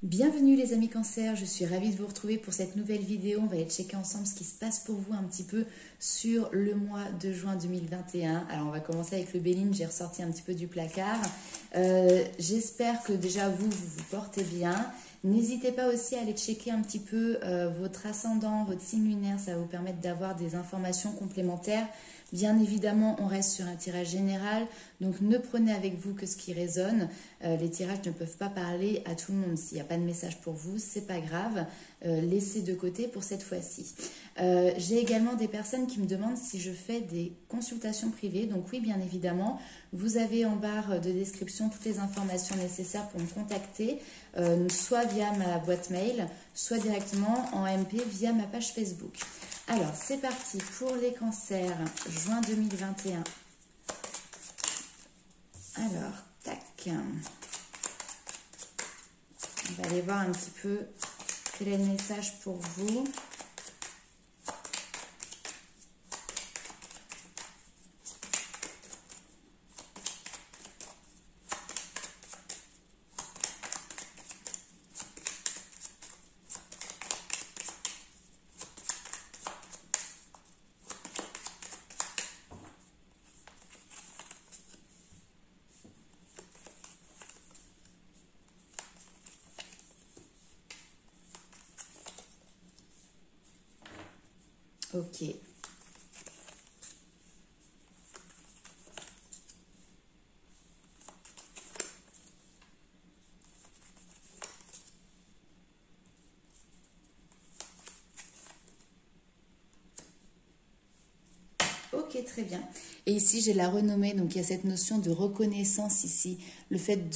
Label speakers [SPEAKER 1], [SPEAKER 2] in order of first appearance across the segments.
[SPEAKER 1] Bienvenue les amis Cancer, je suis ravie de vous retrouver pour cette nouvelle vidéo. On va aller checker ensemble ce qui se passe pour vous un petit peu sur le mois de juin 2021. Alors on va commencer avec le Béline, j'ai ressorti un petit peu du placard. J'espère que déjà vous portez bien. N'hésitez pas aussi à aller checker un petit peu votre ascendant, votre signe lunaire, ça va vous permettre d'avoir des informations complémentaires. Bien évidemment, on reste sur un tirage général, donc ne prenez avec vous que ce qui résonne. Les tirages ne peuvent pas parler à tout le monde. S'il n'y a pas de message pour vous, c'est pas grave. Laissez de côté pour cette fois-ci. J'ai également des personnes qui me demandent si je fais des consultations privées. Donc oui, bien évidemment, vous avez en barre de description toutes les informations nécessaires pour me contacter, soit via ma boîte mail, soit directement en MP via ma page Facebook. Alors, c'est parti pour les cancers, juin 2021. Alors, tac. On va aller voir un petit peu quel est le message pour vous. Ok. Ok, très bien. Et ici, j'ai la renommée, donc il y a cette notion de reconnaissance ici, le fait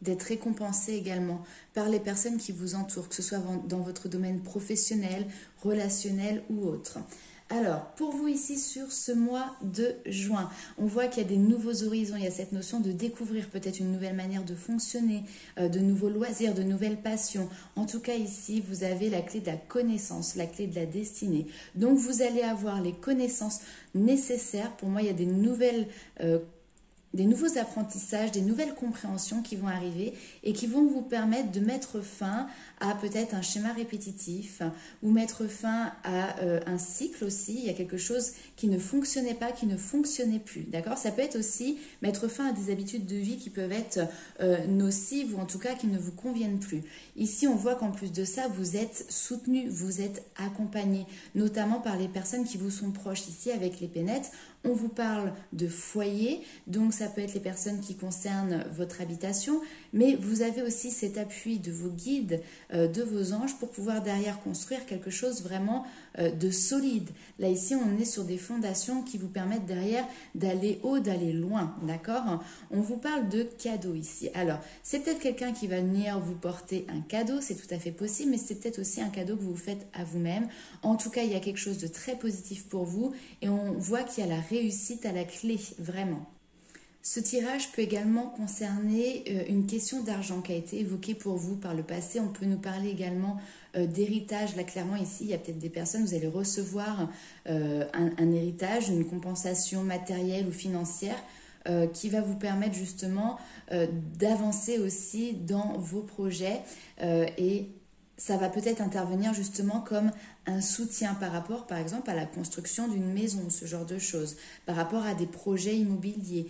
[SPEAKER 1] d'être récompensé également par les personnes qui vous entourent, que ce soit dans votre domaine professionnel, relationnel ou autre. Alors, pour vous ici sur ce mois de juin, on voit qu'il y a des nouveaux horizons, il y a cette notion de découvrir peut-être une nouvelle manière de fonctionner, de nouveaux loisirs, de nouvelles passions. En tout cas ici, vous avez la clé de la connaissance, la clé de la destinée. Donc, vous allez avoir les connaissances nécessaires. Pour moi, il y a des nouveaux apprentissages, des nouvelles compréhensions qui vont arriver et qui vont vous permettre de mettre fin à peut-être un schéma répétitif ou mettre fin à un cycle aussi. Il y a quelque chose qui ne fonctionnait pas, qui ne fonctionnait plus. D'accord ? Ça peut être aussi mettre fin à des habitudes de vie qui peuvent être nocives ou en tout cas qui ne vous conviennent plus. Ici, on voit qu'en plus de ça, vous êtes soutenu, vous êtes accompagné, notamment par les personnes qui vous sont proches. Ici, avec les pénètres, on vous parle de foyer, donc ça peut être les personnes qui concernent votre habitation, mais vous avez aussi cet appui de vos guides, de vos anges pour pouvoir derrière construire quelque chose vraiment de solide. Là ici, on est sur des fondations qui vous permettent derrière d'aller haut, d'aller loin, d'accord ? On vous parle de cadeaux ici. Alors, c'est peut-être quelqu'un qui va venir vous porter un cadeau, c'est tout à fait possible, mais c'est peut-être aussi un cadeau que vous faites à vous-même. En tout cas, il y a quelque chose de très positif pour vous et on voit qu'il y a la réussite à la clé, vraiment. Ce tirage peut également concerner une question d'argent qui a été évoquée pour vous par le passé. On peut nous parler également d'héritage. Là, clairement, ici, il y a peut-être des personnes, vous allez recevoir un héritage, une compensation matérielle ou financière qui va vous permettre justement d'avancer aussi dans vos projets et ça va peut-être intervenir justement comme un soutien par rapport, par exemple, à la construction d'une maison, ce genre de choses, par rapport à des projets immobiliers,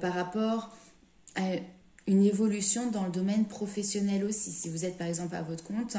[SPEAKER 1] par rapport à une évolution dans le domaine professionnel aussi. Si vous êtes par exemple à votre compte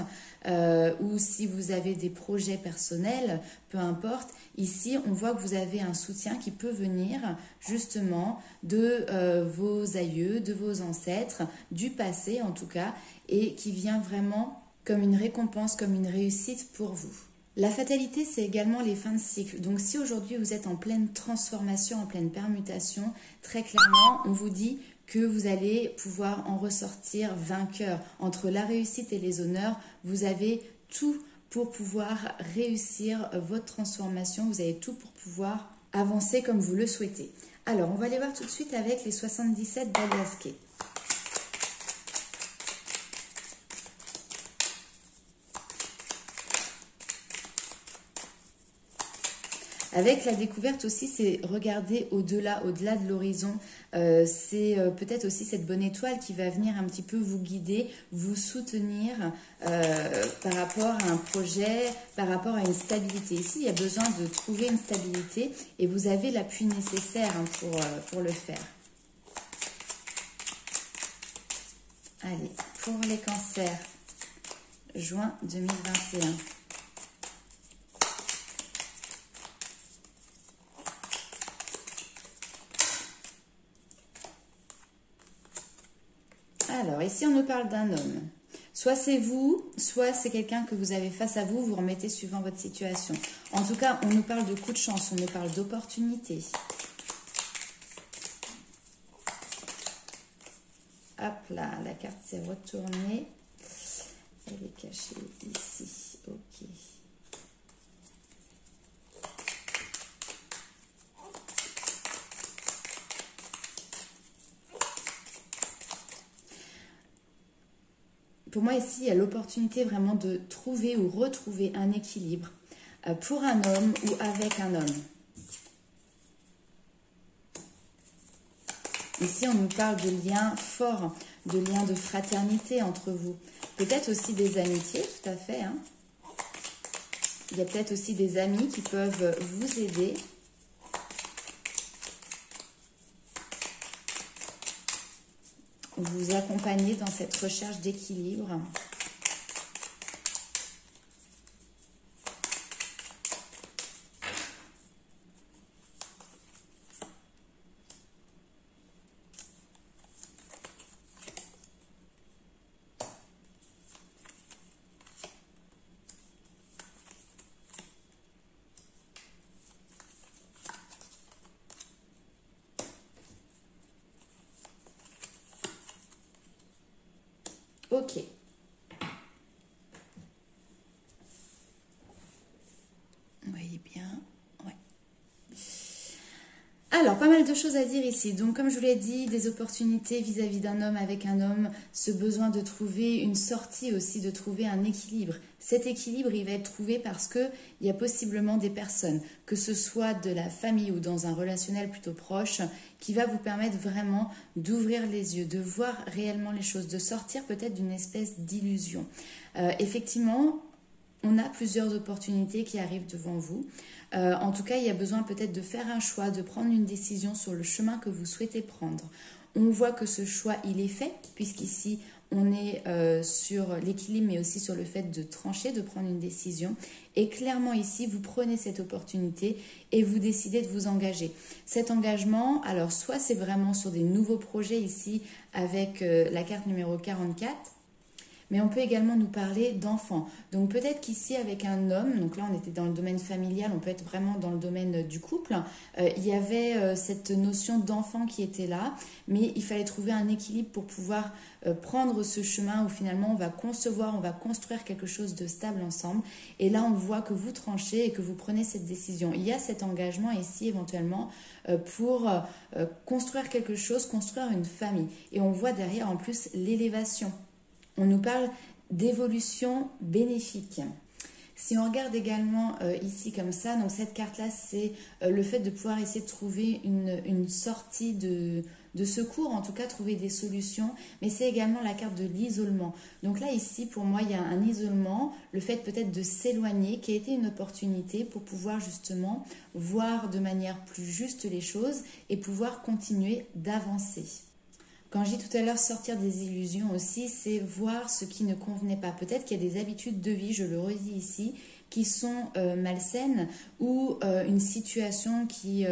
[SPEAKER 1] ou si vous avez des projets personnels, peu importe, ici on voit que vous avez un soutien qui peut venir justement de vos aïeux, de vos ancêtres, du passé en tout cas, et qui vient vraiment comme une récompense, comme une réussite pour vous. La fatalité, c'est également les fins de cycle. Donc si aujourd'hui vous êtes en pleine transformation, en pleine permutation, très clairement, on vous dit que vous allez pouvoir en ressortir vainqueur. Entre la réussite et les honneurs, vous avez tout pour pouvoir réussir votre transformation. Vous avez tout pour pouvoir avancer comme vous le souhaitez. Alors, on va aller voir tout de suite avec les 77 d'Aliasqué. Avec la découverte aussi, c'est regarder au-delà, au-delà de l'horizon. C'est peut-être aussi cette bonne étoile qui va venir un petit peu vous guider, vous soutenir par rapport à un projet, par rapport à une stabilité. Ici, il y a besoin de trouver une stabilité et vous avez l'appui nécessaire pour le faire. Allez, pour les cancers, juin 2021. Alors, ici, on nous parle d'un homme. Soit c'est vous, soit c'est quelqu'un que vous avez face à vous, vous remettez suivant votre situation. En tout cas, on nous parle de coup de chance, on nous parle d'opportunité. Hop là, la carte s'est retournée. Elle est cachée ici. Ok. Pour moi, ici, il y a l'opportunité vraiment de trouver ou retrouver un équilibre pour un homme ou avec un homme. Ici, on nous parle de liens forts, de liens de fraternité entre vous. Peut-être aussi des amitiés, tout à fait. Hein. Il y a peut-être aussi des amis qui peuvent vous aider. Vous accompagner dans cette recherche d'équilibre. Ok. Vous voyez bien. Ouais. Alors, pas mal de choses à dire ici. Donc, comme je vous l'ai dit, des opportunités vis-à-vis d'un homme avec un homme, ce besoin de trouver une sortie aussi, de trouver un équilibre. Cet équilibre, il va être trouvé parce qu'il y a possiblement des personnes, que ce soit de la famille ou dans un relationnel plutôt proche, qui va vous permettre vraiment d'ouvrir les yeux, de voir réellement les choses, de sortir peut-être d'une espèce d'illusion. Effectivement, on a plusieurs opportunités qui arrivent devant vous. En tout cas, il y a besoin peut-être de faire un choix, de prendre une décision sur le chemin que vous souhaitez prendre. On voit que ce choix, il est fait, puisqu'ici, on est sur l'équilibre, mais aussi sur le fait de trancher, de prendre une décision. Et clairement ici, vous prenez cette opportunité et vous décidez de vous engager. Cet engagement, alors soit c'est vraiment sur des nouveaux projets ici, avec la carte numéro 44, mais on peut également nous parler d'enfants. Donc peut-être qu'ici avec un homme, donc là on était dans le domaine familial, on peut être vraiment dans le domaine du couple, il y avait cette notion d'enfant qui était là, mais il fallait trouver un équilibre pour pouvoir prendre ce chemin où finalement on va concevoir, on va construire quelque chose de stable ensemble. Et là on voit que vous tranchez et que vous prenez cette décision. Il y a cet engagement ici éventuellement pour construire quelque chose, construire une famille. Et on voit derrière en plus l'élévation. On nous parle d'évolution bénéfique. Si on regarde également ici comme ça, donc cette carte-là, c'est le fait de pouvoir essayer de trouver une sortie de secours, en tout cas trouver des solutions, mais c'est également la carte de l'isolement. Donc là, ici, pour moi, il y a un isolement, le fait peut-être de s'éloigner, qui a été une opportunité pour pouvoir justement voir de manière plus juste les choses et pouvoir continuer d'avancer. Quand je dis tout à l'heure sortir des illusions aussi, c'est voir ce qui ne convenait pas. Peut-être qu'il y a des habitudes de vie, je le redis ici, qui sont malsaines ou une situation qui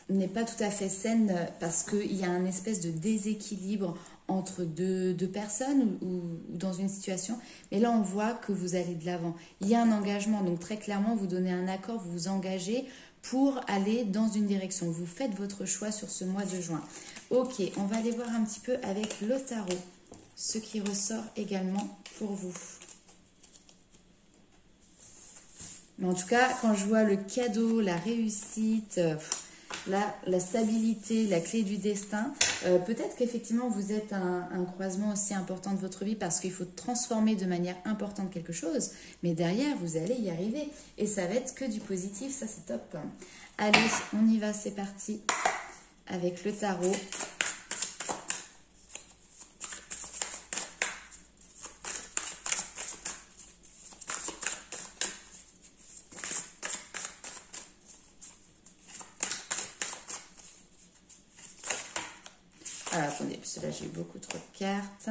[SPEAKER 1] n'est pas tout à fait saine parce qu'il y a un espèce de déséquilibre entre deux personnes ou dans une situation. Mais là, on voit que vous allez de l'avant. Il y a un engagement, donc très clairement, vous donnez un accord, vous vous engagez pour aller dans une direction. Vous faites votre choix sur ce mois de juin. Ok, on va aller voir un petit peu avec le tarot, ce qui ressort également pour vous. Mais en tout cas, quand je vois le cadeau, la réussite, la stabilité, la clé du destin. Peut-être qu'effectivement vous êtes un croisement aussi important de votre vie parce qu'il faut transformer de manière importante quelque chose, mais derrière vous allez y arriver et ça va être que du positif, ça c'est top. Allez, on y va, c'est parti avec le tarot. Alors, attendez, parce que là j'ai eu beaucoup trop de cartes.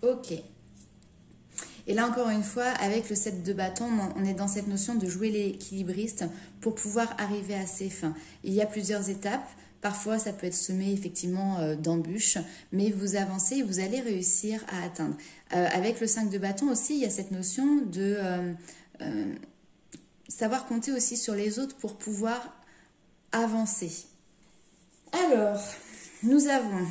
[SPEAKER 1] Ok. Et là, encore une fois, avec le 7 de bâton, on est dans cette notion de jouer l'équilibriste pour pouvoir arriver à ses fins. Il y a plusieurs étapes. Parfois, ça peut être semé effectivement d'embûches, mais vous avancez et vous allez réussir à atteindre. Avec le 5 de bâton aussi, il y a cette notion de savoir compter aussi sur les autres pour pouvoir avancer. Alors, nous avons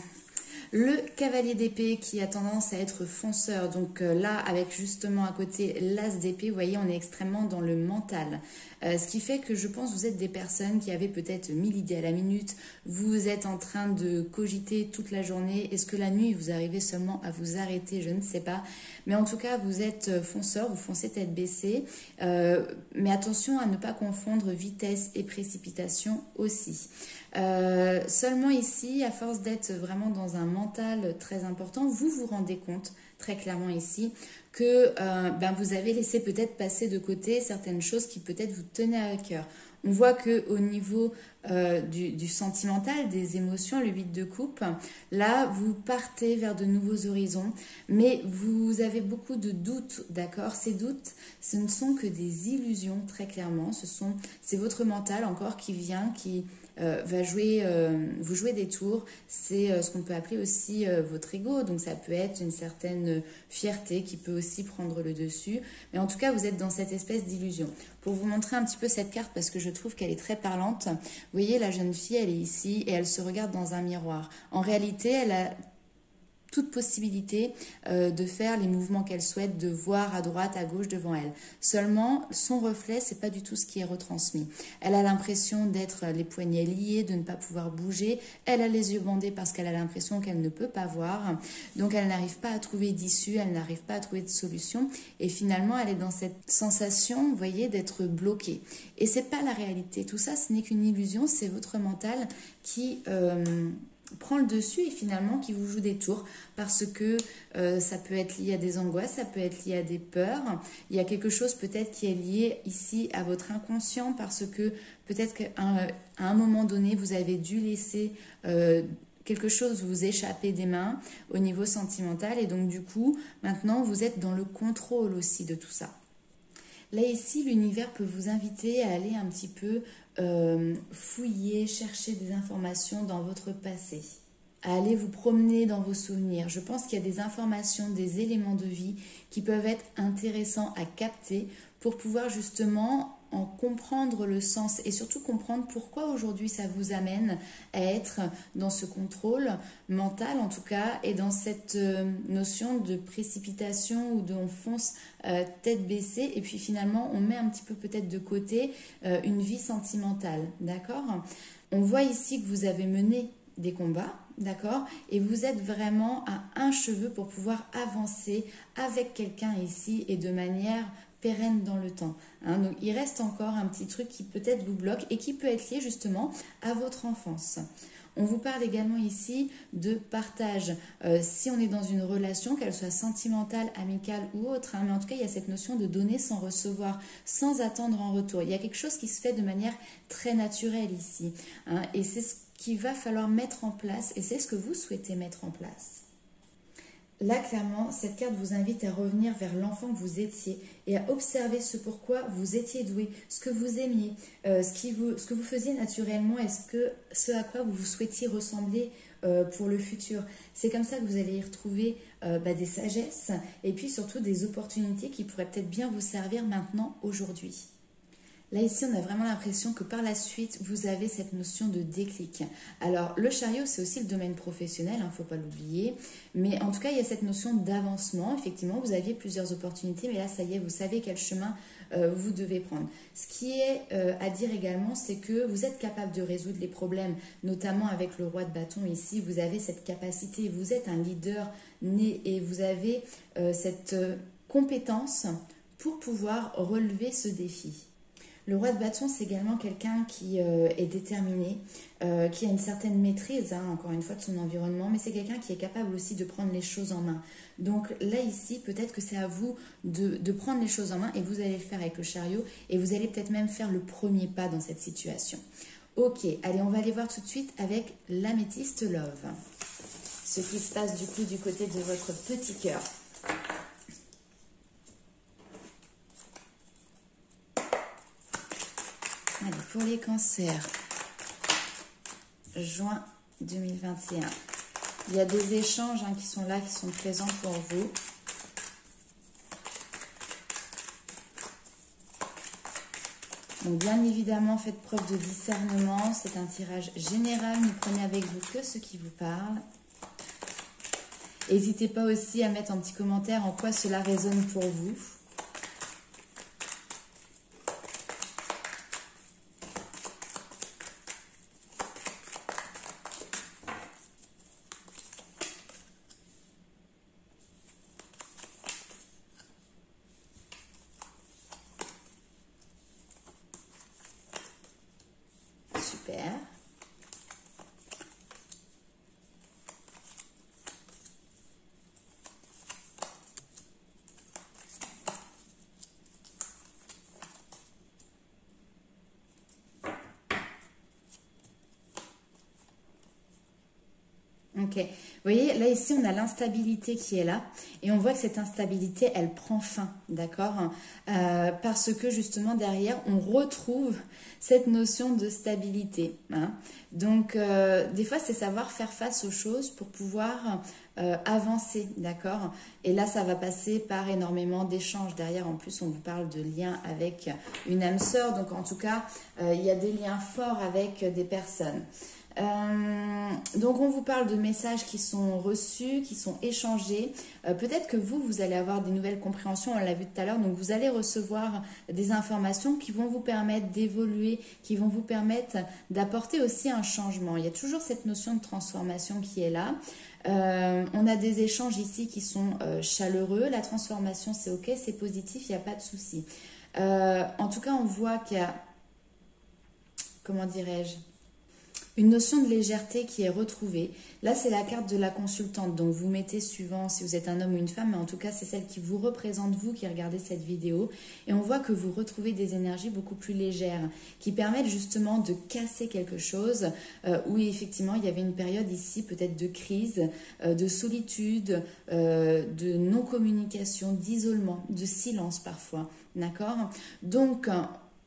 [SPEAKER 1] le cavalier d'épée qui a tendance à être fonceur. Donc là, avec justement à côté l'as d'épée, vous voyez, on est extrêmement dans le mental. Ce qui fait que je pense que vous êtes des personnes qui avaient peut-être 1000 idées à la minute. Vous êtes en train de cogiter toute la journée. Est-ce que la nuit, vous arrivez seulement à vous arrêter? Je ne sais pas. Mais en tout cas, vous êtes fonceur, vous foncez tête baissée. Mais attention à ne pas confondre vitesse et précipitation aussi. Seulement ici, à force d'être vraiment dans un mental très important, vous vous rendez compte très clairement ici que vous avez laissé peut-être passer de côté certaines choses qui peut-être vous tenaient à cœur. On voit qu'au niveau du sentimental, des émotions, le 8 de coupe, là, vous partez vers de nouveaux horizons, mais vous avez beaucoup de doutes, d'accord? Ces doutes, ce ne sont que des illusions, très clairement. C'est votre mental encore qui vient, qui va vous jouer des tours. C'est ce qu'on peut appeler aussi votre ego. Donc ça peut être une certaine fierté qui peut aussi prendre le dessus. Mais en tout cas, vous êtes dans cette espèce d'illusion. Pour vous montrer un petit peu cette carte, parce que je trouve qu'elle est très parlante, vous voyez, la jeune fille, elle est ici et elle se regarde dans un miroir. En réalité, elle a toute possibilité de faire les mouvements qu'elle souhaite, de voir à droite, à gauche devant elle. Seulement, son reflet, c'est pas du tout ce qui est retransmis. Elle a l'impression d'être les poignets liés, de ne pas pouvoir bouger. Elle a les yeux bandés parce qu'elle a l'impression qu'elle ne peut pas voir. Donc, elle n'arrive pas à trouver d'issue, elle n'arrive pas à trouver de solution. Et finalement, elle est dans cette sensation, vous voyez, d'être bloquée. Et c'est pas la réalité. Tout ça, ce n'est qu'une illusion. C'est votre mental qui prend le dessus et finalement qui vous joue des tours parce que ça peut être lié à des angoisses, ça peut être lié à des peurs. Il y a quelque chose peut-être qui est lié ici à votre inconscient parce que peut-être qu'à un moment donné, vous avez dû laisser quelque chose vous échapper des mains au niveau sentimental et donc du coup, maintenant, vous êtes dans le contrôle aussi de tout ça. Là, ici, l'univers peut vous inviter à aller un petit peu fouiller, chercher des informations dans votre passé, à aller vous promener dans vos souvenirs. Je pense qu'il y a des informations, des éléments de vie qui peuvent être intéressants à capter pour pouvoir justement en comprendre le sens et surtout comprendre pourquoi aujourd'hui ça vous amène à être dans ce contrôle mental en tout cas et dans cette notion de précipitation où on fonce tête baissée et puis finalement on met un petit peu peut-être de côté une vie sentimentale, d'accord? On voit ici que vous avez mené des combats, d'accord? Et vous êtes vraiment à un cheveu pour pouvoir avancer avec quelqu'un ici et de manière pérenne dans le temps. Hein. Donc il reste encore un petit truc qui peut-être vous bloque et qui peut être lié justement à votre enfance. On vous parle également ici de partage. Si on est dans une relation, qu'elle soit sentimentale, amicale ou autre, hein, mais en tout cas, il y a cette notion de donner sans recevoir, sans attendre en retour. Il y a quelque chose qui se fait de manière très naturelle ici, hein, et c'est ce qu'il va falloir mettre en place, et c'est ce que vous souhaitez mettre en place. Là, clairement, cette carte vous invite à revenir vers l'enfant que vous étiez et à observer ce pourquoi vous étiez doué, ce que vous aimiez, ce que vous faisiez naturellement et ce à quoi vous souhaitiez ressembler pour le futur. C'est comme ça que vous allez y retrouver des sagesses et puis surtout des opportunités qui pourraient peut-être bien vous servir maintenant, aujourd'hui. Là, ici, on a vraiment l'impression que par la suite, vous avez cette notion de déclic. Alors, le chariot, c'est aussi le domaine professionnel, il ne faut pas l'oublier. Mais en tout cas, il y a cette notion d'avancement. Effectivement, vous aviez plusieurs opportunités, mais là, ça y est, vous savez quel chemin vous devez prendre. Ce qui est à dire également, c'est que vous êtes capable de résoudre les problèmes, notamment avec le roi de bâton ici. Vous avez cette capacité, vous êtes un leader né et vous avez cette compétence pour pouvoir relever ce défi. Le roi de bâton, c'est également quelqu'un qui est déterminé, qui a une certaine maîtrise, hein, encore une fois, de son environnement, mais c'est quelqu'un qui est capable aussi de prendre les choses en main. Donc là, ici, peut-être que c'est à vous de prendre les choses en main et vous allez le faire avec le chariot et vous allez peut-être même faire le premier pas dans cette situation. Ok, allez, on va aller voir tout de suite avec l'améthyste Love. Ce qui se passe du coup du côté de votre petit cœur. Allez, pour les cancers, juin 2021. Il y a des échanges qui sont là, qui sont présents pour vous. Donc, bien évidemment, faites preuve de discernement. C'est un tirage général. Ne prenez avec vous que ce qui vous parle. N'hésitez pas aussi à mettre un petit commentaire en quoi cela résonne pour vous. Super. Ok, vous voyez, là ici on a l'instabilité qui est là et on voit que cette instabilité elle prend fin, d'accord, parce que justement derrière on retrouve cette notion de stabilité, hein. Donc des fois c'est savoir faire face aux choses pour pouvoir avancer, d'accord, et là ça va passer par énormément d'échanges. Derrière en plus on vous parle de liens avec une âme sœur, donc en tout cas il y a des liens forts avec des personnes. Donc on vous parle de messages qui sont reçus, qui sont échangés. Peut-être que vous allez avoir des nouvelles compréhensions, on l'a vu tout à l'heure, donc vous allez recevoir des informations qui vont vous permettre d'évoluer, qui vont vous permettre d'apporter aussi un changement. Il y a toujours cette notion de transformation qui est là. On a des échanges ici qui sont chaleureux, la transformation c'est ok, c'est positif, il n'y a pas de souci. En tout cas on voit qu'il y a, comment dirais-je, une notion de légèreté qui est retrouvée. Là, c'est la carte de la consultante. Donc, vous mettez suivant si vous êtes un homme ou une femme, mais en tout cas, c'est celle qui vous représente, vous qui regardez cette vidéo. Et on voit que vous retrouvez des énergies beaucoup plus légères, qui permettent justement de casser quelque chose, où effectivement, il y avait une période ici, peut-être de crise, de solitude, de non-communication, d'isolement, de silence parfois. D'accord ? Donc,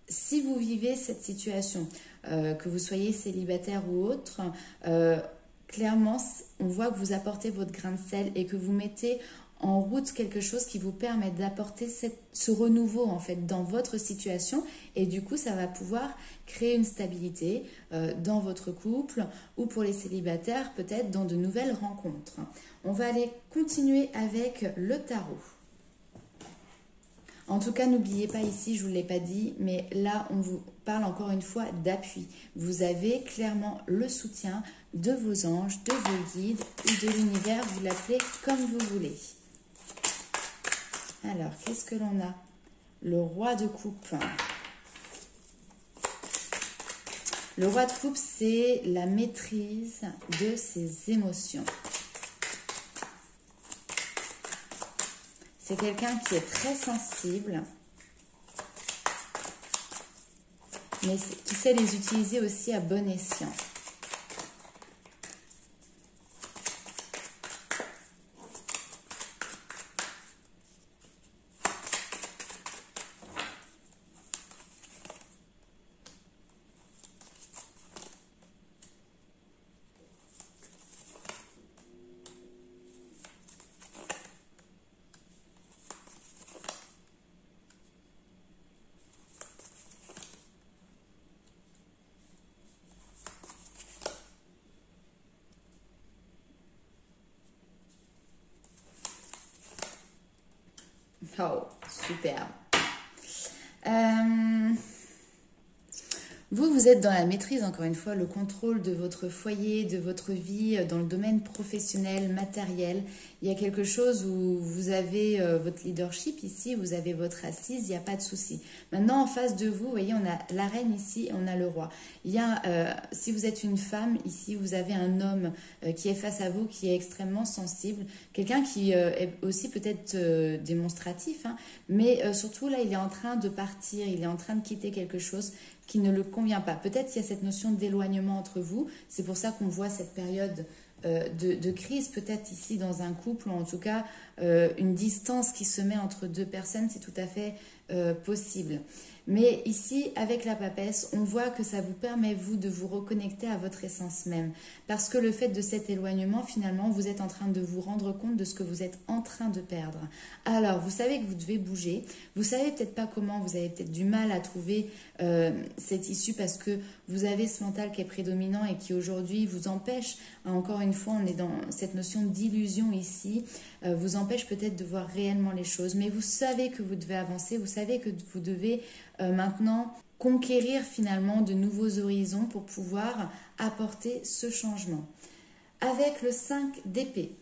[SPEAKER 1] si vous vivez cette situation, que vous soyez célibataire ou autre, clairement, on voit que vous apportez votre grain de sel et que vous mettez en route quelque chose qui vous permet d'apporter ce renouveau en fait dans votre situation et du coup, ça va pouvoir créer une stabilité dans votre couple ou pour les célibataires, peut-être dans de nouvelles rencontres. On va aller continuer avec le tarot. En tout cas, n'oubliez pas ici, je ne vous l'ai pas dit, mais là, on vous parle encore une fois d'appui. Vous avez clairement le soutien de vos anges, de vos guides ou de l'univers, vous l'appelez comme vous voulez. Alors, qu'est-ce que l'on a? Le roi de coupe. Le roi de coupe, c'est la maîtrise de ses émotions. C'est quelqu'un qui est très sensible, mais qui sait les utiliser aussi à bon escient. Oh, super. Vous êtes dans la maîtrise, encore une fois, le contrôle de votre foyer, de votre vie, dans le domaine professionnel, matériel. Il y a quelque chose où vous avez votre leadership ici, vous avez votre assise, il n'y a pas de souci. Maintenant, en face de vous, vous voyez, on a la reine ici et on a le roi. Il y a, si vous êtes une femme, ici, vous avez un homme qui est face à vous, qui est extrêmement sensible. Quelqu'un qui est aussi peut-être démonstratif, hein, mais surtout, là, il est en train de partir, il est en train de quitter quelque chose qui ne le convient pas. Peut-être qu'il y a cette notion d'éloignement entre vous. C'est pour ça qu'on voit cette période de crise, peut-être ici dans un couple, ou en tout cas une distance qui se met entre deux personnes, c'est tout à fait possible. Mais ici, avec la papesse, on voit que ça vous permet, vous, de vous reconnecter à votre essence même. Parce que le fait de cet éloignement, finalement, vous êtes en train de vous rendre compte de ce que vous êtes en train de perdre. Alors, vous savez que vous devez bouger. Vous savez peut-être pas comment, vous avez peut-être du mal à trouver cette issue parce que vous avez ce mental qui est prédominant et qui aujourd'hui vous empêche, encore une fois, on est dans cette notion d'illusion ici, vous empêche peut-être de voir réellement les choses. Mais vous savez que vous devez avancer, vous savez que vous devez maintenant conquérir finalement de nouveaux horizons pour pouvoir apporter ce changement. Avec le 5 d'épée,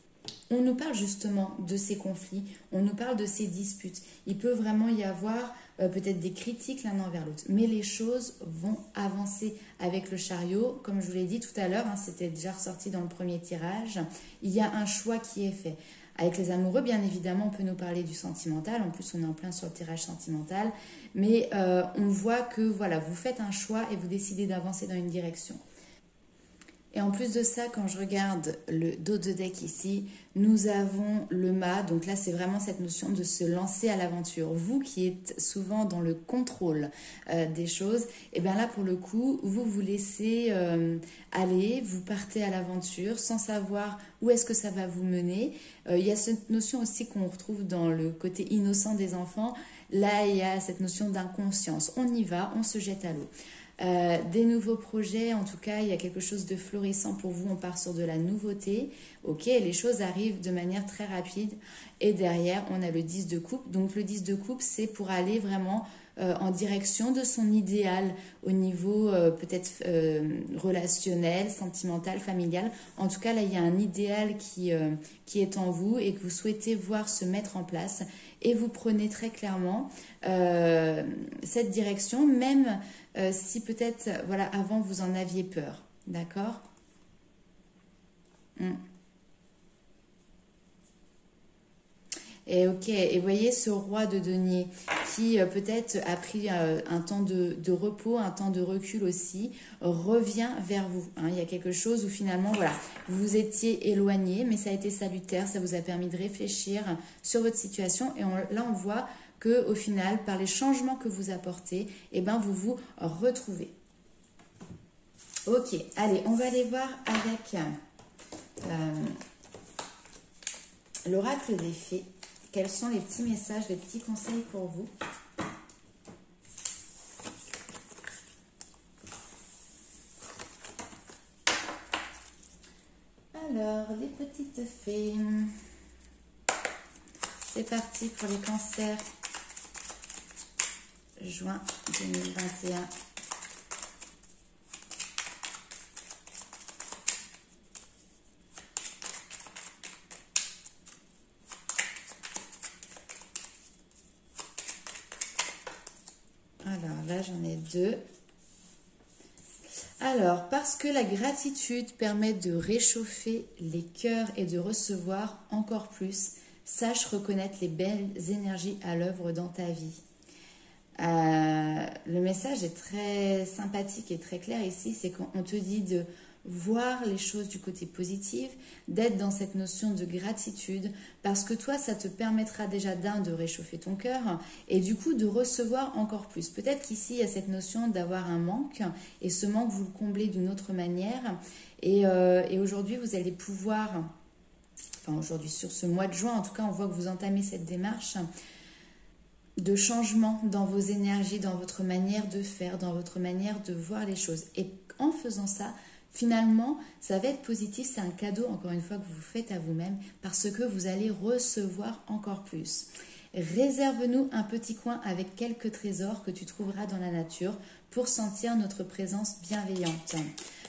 [SPEAKER 1] on nous parle justement de ces conflits, on nous parle de ces disputes. Il peut vraiment y avoir peut-être des critiques l'un envers l'autre, mais les choses vont avancer avec le chariot. Comme je vous l'ai dit tout à l'heure, hein, c'était déjà ressorti dans le premier tirage, il y a un choix qui est fait. Avec les amoureux, bien évidemment, on peut nous parler du sentimental. En plus, on est en plein sur le tirage sentimental. Mais on voit que voilà, vous faites un choix et vous décidez d'avancer dans une direction. Et en plus de ça, quand je regarde le dos de deck ici, nous avons le mât. Donc là, c'est vraiment cette notion de se lancer à l'aventure. Vous qui êtes souvent dans le contrôle des choses, et bien là, pour le coup, vous vous laissez aller, vous partez à l'aventure sans savoir où est-ce que ça va vous mener. Il y a cette notion aussi qu'on retrouve dans le côté innocent des enfants. Là, il y a cette notion d'inconscience. On y va, on se jette à l'eau. Des nouveaux projets, en tout cas, il y a quelque chose de florissant pour vous. On part sur de la nouveauté. Ok, les choses arrivent de manière très rapide. Et derrière, on a le 10 de coupe. Donc, le 10 de coupe, c'est pour aller vraiment en direction de son idéal au niveau peut-être relationnel, sentimental, familial. En tout cas, là, il y a un idéal qui est en vous et que vous souhaitez voir se mettre en place. Et vous prenez très clairement cette direction, même si peut-être, voilà, avant, vous en aviez peur. D'accord ? Et ok, et vous voyez ce roi de denier qui peut-être a pris un temps de repos, un temps de recul aussi, revient vers vous. Hein. Il y a quelque chose où finalement, voilà, vous vous étiez éloigné, mais ça a été salutaire, ça vous a permis de réfléchir sur votre situation. Et là, on voit qu'au final, par les changements que vous apportez, eh ben, vous vous retrouvez. Ok, allez, on va aller voir avec l'oracle des fées. Quels sont les petits messages, les petits conseils pour vous? Alors, les petites fées. C'est parti pour les cancers. Juin 2021. Alors là, j'en ai deux. Alors, parce que la gratitude permet de réchauffer les cœurs et de recevoir encore plus, sache reconnaître les belles énergies à l'œuvre dans ta vie. Le message est très sympathique et très clair ici, c'est qu'on te dit de voir les choses du côté positif, d'être dans cette notion de gratitude, parce que toi, ça te permettra déjà de réchauffer ton cœur et du coup de recevoir encore plus. Peut-être qu'ici, il y a cette notion d'avoir un manque et ce manque, vous le comblez d'une autre manière. Et aujourd'hui, vous allez pouvoir, enfin aujourd'hui, sur ce mois de juin, en tout cas, on voit que vous entamez cette démarche de changement dans vos énergies, dans votre manière de faire, dans votre manière de voir les choses. Et en faisant ça, finalement, ça va être positif, c'est un cadeau, encore une fois, que vous faites à vous-même parce que vous allez recevoir encore plus. Réserve-nous un petit coin avec quelques trésors que tu trouveras dans la nature pour sentir notre présence bienveillante.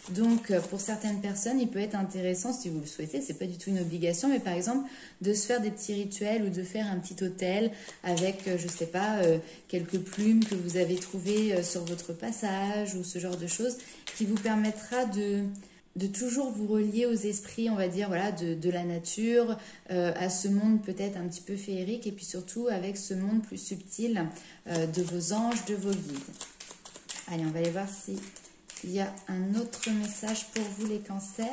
[SPEAKER 1] Donc, pour certaines personnes, il peut être intéressant, si vous le souhaitez, c'est pas du tout une obligation, mais par exemple, de se faire des petits rituels ou de faire un petit hôtel avec, je sais pas, quelques plumes que vous avez trouvées sur votre passage ou ce genre de choses qui vous permettra de toujours vous relier aux esprits, on va dire, voilà, de la nature, à ce monde peut-être un petit peu féerique et puis surtout avec ce monde plus subtil de vos anges, de vos guides. Allez, on va aller voir si il y a un autre message pour vous les cancers.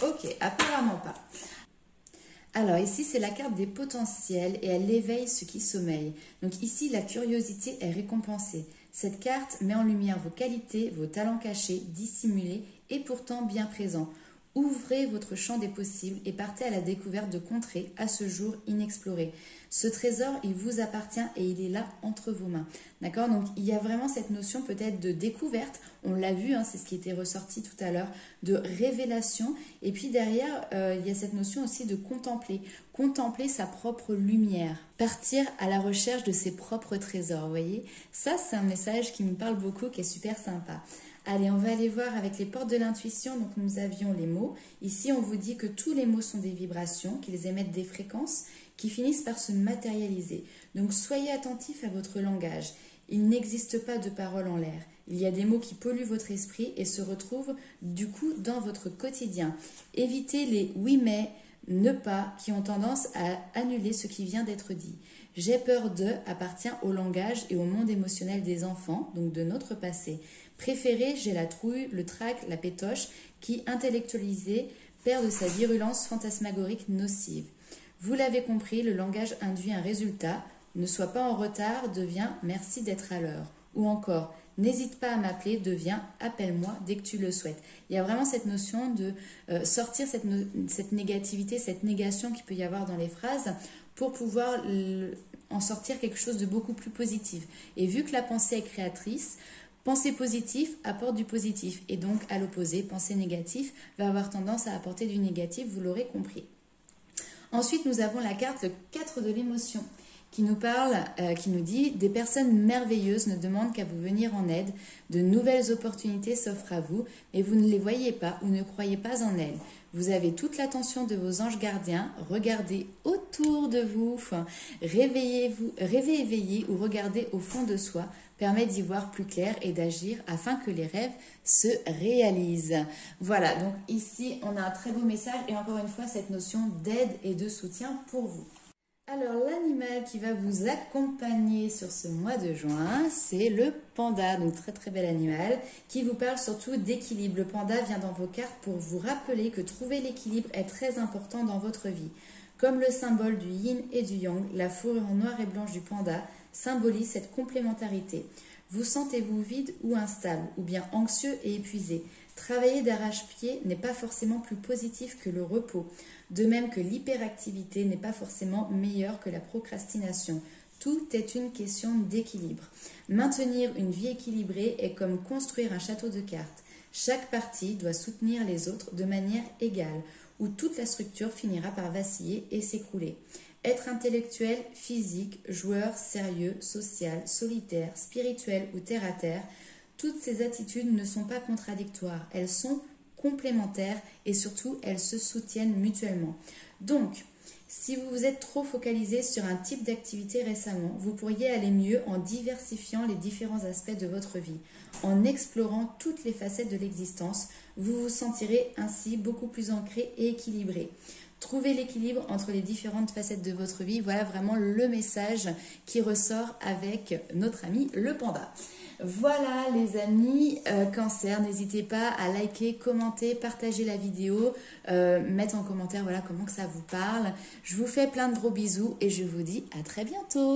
[SPEAKER 1] Ok, apparemment pas. Alors ici, c'est la carte des potentiels et elle éveille ce qui sommeille. Donc ici, la curiosité est récompensée. Cette carte met en lumière vos qualités, vos talents cachés, dissimulés et pourtant bien présents. Ouvrez votre champ des possibles et partez à la découverte de contrées à ce jour inexplorées. Ce trésor, il vous appartient et il est là entre vos mains. D'accord? Donc, il y a vraiment cette notion peut-être de découverte. On l'a vu, hein, c'est ce qui était ressorti tout à l'heure, de révélation. Et puis derrière, il y a cette notion aussi de contempler. Contempler sa propre lumière. Partir à la recherche de ses propres trésors, vous voyez? Ça, c'est un message qui me parle beaucoup, qui est super sympa. Allez, on va aller voir avec les portes de l'intuition. Donc, nous avions les mots. Ici, on vous dit que tous les mots sont des vibrations, qu'ils émettent des fréquences qui finissent par se matérialiser. Donc, soyez attentifs à votre langage. Il n'existe pas de paroles en l'air. Il y a des mots qui polluent votre esprit et se retrouvent du coup dans votre quotidien. Évitez les oui mais, ne pas, qui ont tendance à annuler ce qui vient d'être dit. J'ai peur de appartient au langage et au monde émotionnel des enfants, donc de notre passé. Préféré, j'ai la trouille, le trac, la pétoche, qui, intellectualisé, perd de sa virulence fantasmagorique nocive. Vous l'avez compris, le langage induit un résultat. Ne sois pas en retard, devient merci d'être à l'heure. Ou encore, n'hésite pas à m'appeler, devient appelle-moi dès que tu le souhaites. Il y a vraiment cette notion de sortir cette négativité, cette négation qu'il peut y avoir dans les phrases pour pouvoir en sortir quelque chose de beaucoup plus positif. Et vu que la pensée est créatrice, penser positif apporte du positif et donc à l'opposé, penser négatif va avoir tendance à apporter du négatif, vous l'aurez compris. Ensuite, nous avons la carte le 4 de l'émotion qui nous parle, qui nous dit « Des personnes merveilleuses ne demandent qu'à vous venir en aide, de nouvelles opportunités s'offrent à vous, mais vous ne les voyez pas ou ne croyez pas en elles. Vous avez toute l'attention de vos anges gardiens, regardez autour de vous, réveillez-vous, rêvez éveillé ou regardez au fond de soi, permet d'y voir plus clair et d'agir afin que les rêves se réalisent. » Voilà, donc ici on a un très beau message et encore une fois cette notion d'aide et de soutien pour vous. Alors l'animal qui va vous accompagner sur ce mois de juin, c'est le panda, donc très très bel animal, qui vous parle surtout d'équilibre. Le panda vient dans vos cartes pour vous rappeler que trouver l'équilibre est très important dans votre vie. Comme le symbole du yin et du yang, la fourrure noire et blanche du panda symbolise cette complémentarité. Vous sentez-vous vide ou instable, ou bien anxieux et épuisé. Travailler d'arrache-pied n'est pas forcément plus positif que le repos, de même que l'hyperactivité n'est pas forcément meilleure que la procrastination. Tout est une question d'équilibre. Maintenir une vie équilibrée est comme construire un château de cartes. Chaque partie doit soutenir les autres de manière égale, ou toute la structure finira par vaciller et s'écrouler. Être intellectuel, physique, joueur, sérieux, social, solitaire, spirituel ou terre-à-terre, toutes ces attitudes ne sont pas contradictoires, elles sont complémentaires et surtout elles se soutiennent mutuellement. Donc, Si vous vous êtes trop focalisé sur un type d'activité récemment, vous pourriez aller mieux en diversifiant les différents aspects de votre vie. En explorant toutes les facettes de l'existence, vous vous sentirez ainsi beaucoup plus ancré et équilibré. Trouver l'équilibre entre les différentes facettes de votre vie, voilà vraiment le message qui ressort avec notre ami le panda. Voilà les amis, Cancer, n'hésitez pas à liker, commenter, partager la vidéo, mettre en commentaire voilà comment que ça vous parle. Je vous fais plein de gros bisous et je vous dis à très bientôt.